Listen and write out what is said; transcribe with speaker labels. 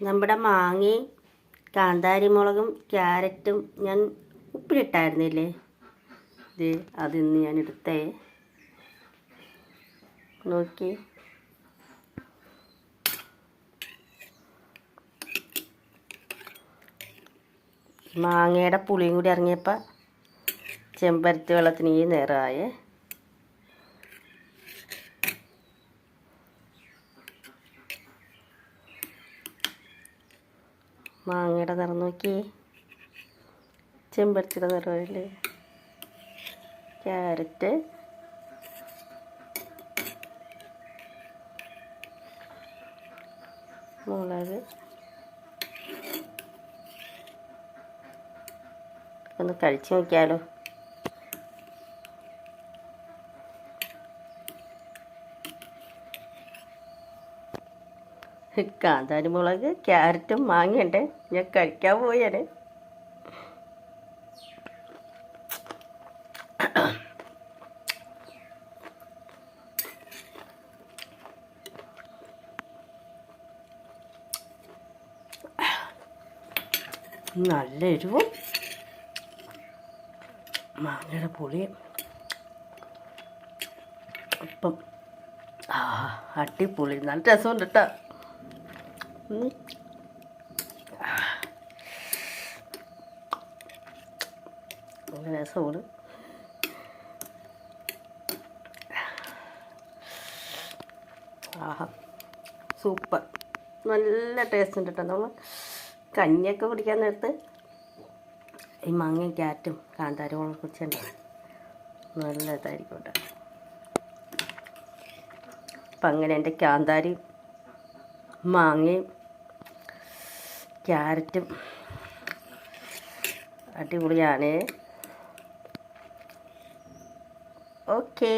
Speaker 1: നമ്മുടെ മാങ്ങയും കാന്താരി മുളകും ക്യാരറ്റും ഞാൻ ഉപ്പിലിട്ടായിരുന്നില്ലേ, ഇത് അതിന്ന് ഞാൻ എടുത്തേ. നോക്കി, മാങ്ങയുടെ പുളിയും കൂടി ഇറങ്ങിയപ്പോൾ ചെമ്പരത്തി വെള്ളത്തിന് ഈ നിറമായേ. മാങ്ങയുടെ നിറം നോക്കി, ചെമ്പരത്തിയുടെ നിറമില്ലേ. ക്യാരറ്റ്, മുളക്, ഒന്ന് കഴിച്ച് നോക്കിയാലോ. കാന്താരി മുളക് ക്യാരറ്റും മാങ്ങയുണ്ട്, ഞാൻ കഴിക്കാൻ പോയാണ്. നല്ല എരിവും മാങ്ങയുടെ പുളിയും അപ്പം അടിപൊളി, നല്ല രസമുണ്ട് കേട്ടോ. നല്ല രസമാണ്. സൂപ്പർ, നല്ല ടേസ്റ്റ് ഉണ്ട് കേട്ടോ. നമ്മൾ കഞ്ഞിയൊക്കെ കുടിക്കാൻ നേരത്ത് ഈ മാങ്ങയും ക്യാരറ്റും കാന്താരി മുളകും കുടിച്ചുണ്ട്, നല്ല ഇതായിരിക്കും കേട്ടോ. അപ്പം അങ്ങനെ എൻ്റെ കാന്താരി മാങ്ങയും ക്യാരറ്റും അടിപൊളിയാണ്. ഓക്കേ.